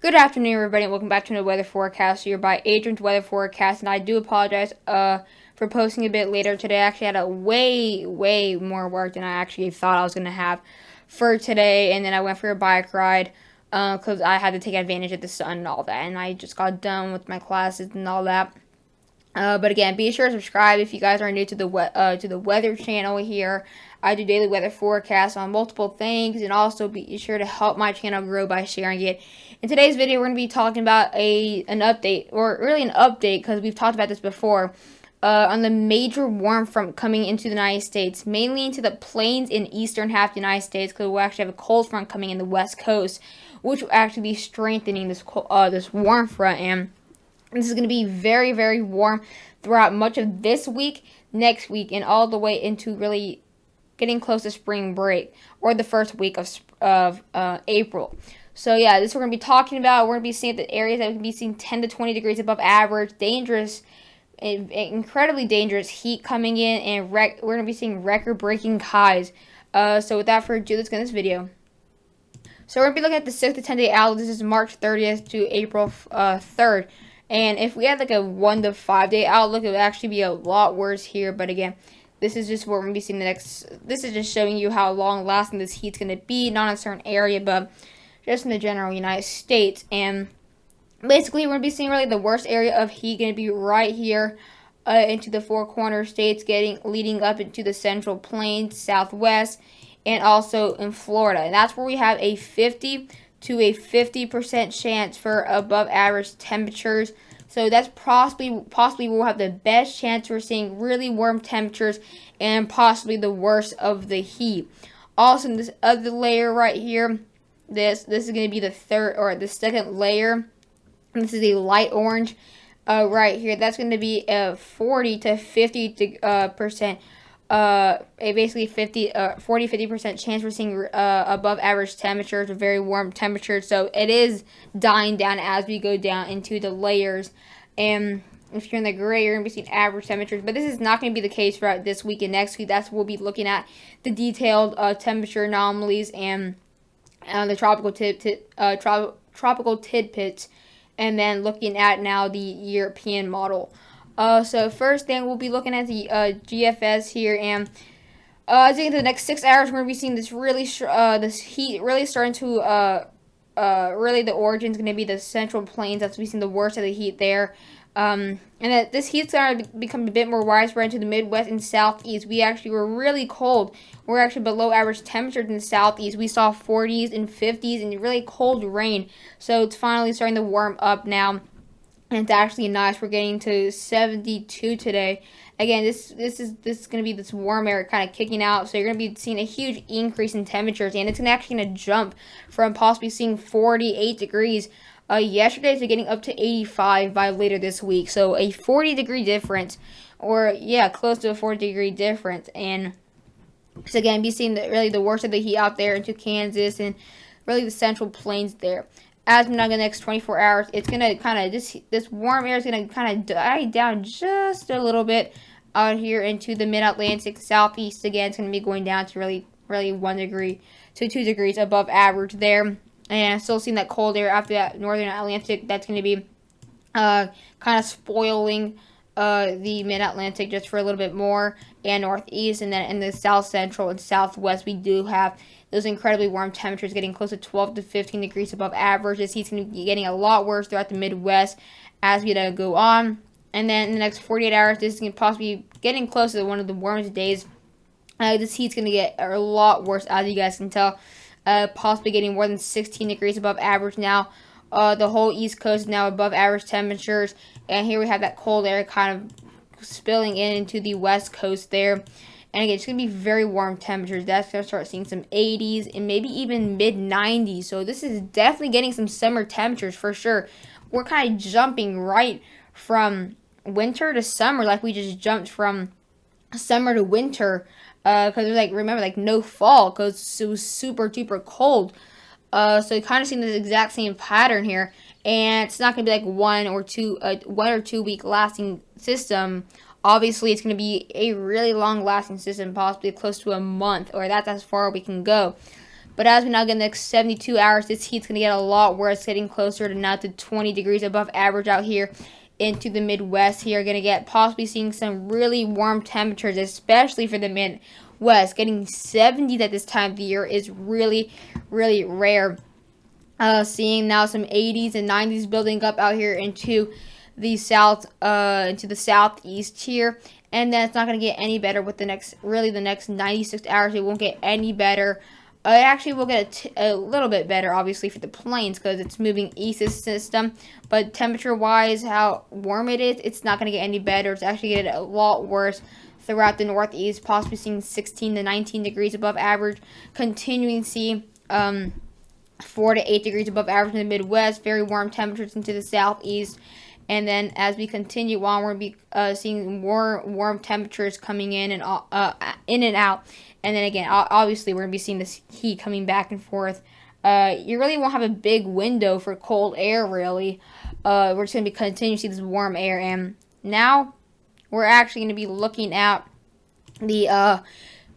Good afternoon, everybody, and welcome back to the weather forecast here by Adrian's Weather Forecast. And I do apologize for posting a bit later today. I actually had a way more work than I actually thought I was going to have for today. And then I went for a bike ride because I had to take advantage of the sun and all that. And I just got done with my classes and all that. But again, be sure to subscribe if you guys are new to the weather channel here. I do daily weather forecasts on multiple things, and also be sure to help my channel grow by sharing it. In today's video, we're going to be talking about an update, or really an update, because we've talked about this before, on the major warm front coming into the United States, mainly into the plains in eastern half of the United States, because we'll actually have a cold front coming in the west coast, which will actually be strengthening this warm front. And this is going to be very warm throughout much of this week, next week, and all the way into really getting close to spring break or the first week of April. So yeah, this we're going to be talking about. We're going to be seeing the areas that we can be seeing 10 to 20 degrees above average, dangerous, incredibly dangerous heat coming in, and we're going to be seeing record-breaking highs. So without further ado, let's get in this video. So we're going to be looking at the 6 to 10 day outlook. This is March 30th to April 3rd. And if we had like a 1 to 5 day outlook, it would actually be a lot worse here. But again, this is just what we're going to be seeing the next. This is just showing you how long lasting this heat's going to be, not in a certain area, but just in the general United States. And basically, we're going to be seeing really the worst area of heat going to be right here into the Four Corner states, leading up into the Central Plains, Southwest, and also in Florida. And that's where we have a 50 to a 50% chance for above average temperatures. So that's possibly we'll have the best chance for seeing really warm temperatures and possibly the worst of the heat. Also, in this other layer right here, this is going to be the third or the second layer. This is a light orange right here. That's going to be a 40 to 50% basically 40-50% chance we're seeing above average temperatures or very warm temperatures. So it is dying down as we go down into the layers. And if you're in the gray, you're going to be seeing average temperatures. But this is not going to be the case throughout this week and next week. That's we'll be looking at the detailed temperature anomalies and the tropical tidbits, and then looking at now the European model. So first thing, we'll be looking at the GFS here, and I think the next 6 hours we're going to be seeing this this heat really starting to really the origin is going to be the Central Plains. That's we've seen the worst of the heat there. And that this heat's going to become a bit more widespread into the Midwest and Southeast. We actually were really cold. We're actually below average temperatures in the Southeast. We saw 40s and 50s and really cold rain. So it's finally starting to warm up now. And it's actually nice. We're getting to 72 today. Again, this is going to be this warm air kind of kicking out. So you're going to be seeing a huge increase in temperatures. And it's actually going to jump from possibly seeing 48 degrees yesterday to getting up to 85 by later this week. So a 40-degree difference. Or, yeah, close to a 40-degree difference. And so again, be seeing really the worst of the heat out there into Kansas and really the Central Plains there. As we now the next 24 hours, it's going to kind of, this warm air is going to kind of die down just a little bit out here into the mid-Atlantic. Southeast, again, it's going to be going down to really 1 degree to 2 degrees above average there. And still seeing that cold air after that northern Atlantic. That's going to be kind of spoiling the mid-Atlantic just for a little bit more, and northeast. And then in the south central and southwest, we do have those incredibly warm temperatures getting close to 12 to 15 degrees above average. This heat's going to be getting a lot worse throughout the Midwest as we go on. And then in the next 48 hours, this is going to possibly be getting close to one of the warmest days. This heat's going to get a lot worse, as you guys can tell. Possibly getting more than 16 degrees above average now. The whole East Coast is now above average temperatures. And here we have that cold air kind of spilling into the West Coast there. And again, it's going to be very warm temperatures. That's going to start seeing some 80s and maybe even mid-90s. So this is definitely getting some summer temperatures for sure. We're kind of jumping right from winter to summer, like we just jumped from summer to winter. Because there's remember, no fall because it was super duper cold. So you kind of see this exact same pattern here. And it's not going to be 1 or 2 week lasting system. Obviously, it's going to be a really long lasting system, possibly close to a month, or that's as far we can go. But as we now get the next 72 hours, this heat's going to get a lot worse, getting closer to now to 20 degrees above average out here into the Midwest. Here, going to get possibly seeing some really warm temperatures, especially for the Midwest. Getting 70s at this time of the year is really, really rare. Seeing now some 80s and 90s building up out here into the southeast here, and then it's not going to get any better with the next 96 hours. It won't get any better. It actually will get a little bit better, obviously, for the plains because it's moving east of the system. But temperature-wise, how warm it is, it's not going to get any better. It's actually getting a lot worse throughout the northeast, possibly seeing 16 to 19 degrees above average. Continuing to see 4 to 8 degrees above average in the Midwest. Very warm temperatures into the southeast. And then as we continue on, we're going to be seeing more warm temperatures coming in and out. And then again, obviously, we're going to be seeing this heat coming back and forth. You really won't have a big window for cold air, really. We're just going to be continuing to see this warm air. And now we're actually going to be looking at the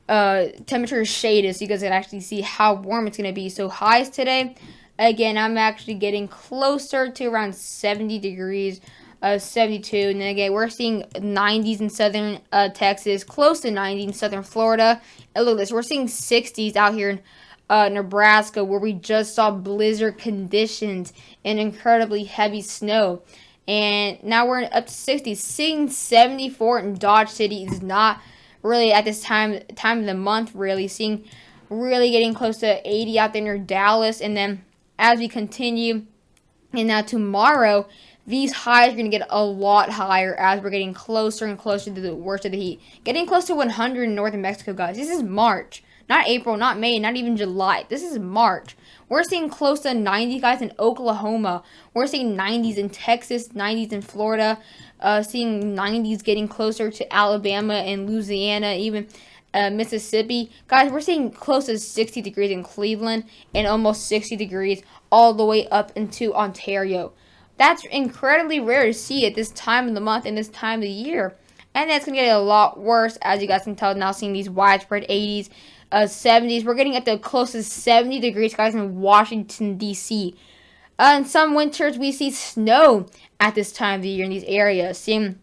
temperature shaded so you guys can actually see how warm it's going to be. So highs today, again, I'm actually getting closer to around 70 degrees. 72, and then again, we're seeing 90s in southern Texas, close to 90 in southern Florida. And look at this, we're seeing 60s out here in Nebraska, where we just saw blizzard conditions and incredibly heavy snow. And now we're up to 60s. Seeing 74 in Dodge City is not really at this time of the month, really. Seeing really getting close to 80 out there near Dallas. And then as we continue, and now tomorrow, these highs are going to get a lot higher as we're getting closer and closer to the worst of the heat. Getting close to 100 in northern Mexico, guys. This is March. Not April, not May, not even July. This is March. We're seeing close to 90, guys, in Oklahoma. We're seeing 90s in Texas, 90s in Florida. Seeing 90s getting closer to Alabama and Louisiana, even Mississippi. Guys, we're seeing close to 60 degrees in Cleveland and almost 60 degrees all the way up into Ontario. That's incredibly rare to see at this time of the month and this time of the year. And that's going to get a lot worse, as you guys can tell now, seeing these widespread 80s, 70s. We're getting at the closest 70 degrees, guys, in Washington, D.C. In some winters, we see snow at this time of the year in these areas. Seeing,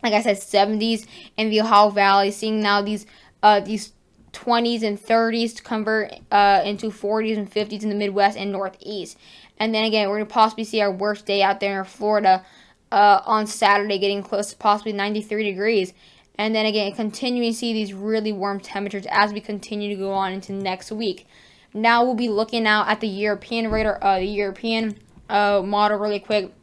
like I said, 70s in the Ohio Valley. Seeing now these 20s and 30s to convert into 40s and 50s in the Midwest and Northeast. And then again, we're going to possibly see our worst day out there in Florida on Saturday, getting close to possibly 93 degrees. And then again, continuing to see these really warm temperatures as we continue to go on into next week. Now we'll be looking now at the European radar, the European model really quick.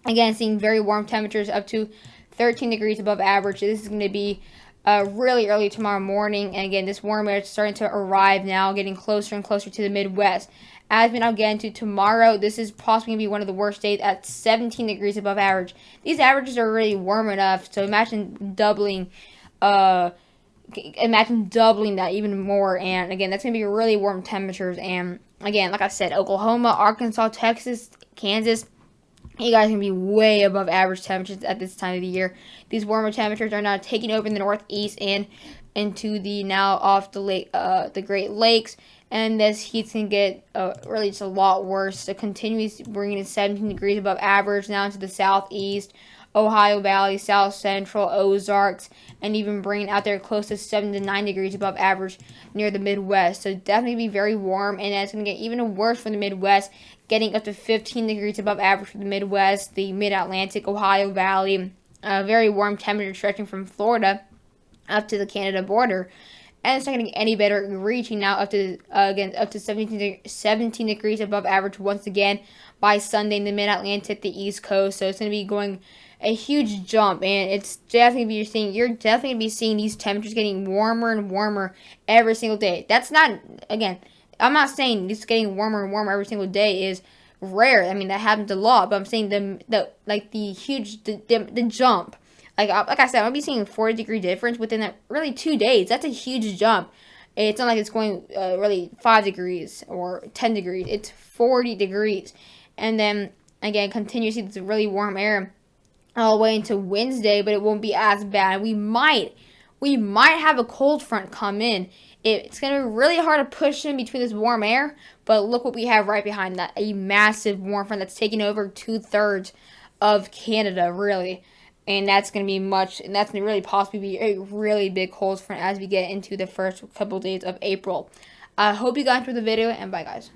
Again, seeing very warm temperatures up to 13 degrees above average. This is going to be really early tomorrow morning. And again, this warm air is starting to arrive now, getting closer and closer to the Midwest. As we now get into tomorrow, this is possibly going to be one of the worst days at 17 degrees above average. These averages are really warm enough, so imagine doubling that even more. And again, that's going to be really warm temperatures. And again, like I said, Oklahoma, Arkansas, Texas, Kansas, you guys are going to be way above average temperatures at this time of the year. These warmer temperatures are now taking over in the Northeast and into the now off the Great Lakes. And this heat's going to get really just a lot worse. So continues bringing in 17 degrees above average now into the southeast, Ohio Valley, South Central, Ozarks, and even bringing out there close to 7 to 9 degrees above average near the Midwest. So definitely be very warm, and it's going to get even worse for the Midwest, getting up to 15 degrees above average for the Midwest, the Mid-Atlantic, Ohio Valley, very warm temperature stretching from Florida up to the Canada border. And it's not going to get any better, reaching now up to 17 degrees above average once again by Sunday in the Mid-Atlantic, the East Coast. So it's going to be going a huge jump, and it's definitely you're definitely going to be seeing these temperatures getting warmer and warmer every single day. That's not, again, I'm not saying this getting warmer and warmer every single day is rare. I mean, that happens a lot, but I'm saying the jump. Like I said, I'll be seeing a 40-degree difference within that really 2 days. That's a huge jump. It's not like it's going really 5 degrees or 10 degrees. It's 40 degrees. And then, again, continue to see this really warm air all the way into Wednesday, but it won't be as bad. We might have a cold front come in It's going to be really hard to push in between this warm air, but look what we have right behind that. A massive warm front that's taking over 2/3 of Canada, really. And that's going to be and that's going to really possibly be a really big cold front as we get into the first couple days of April. I hope you guys enjoyed the video, and bye, guys.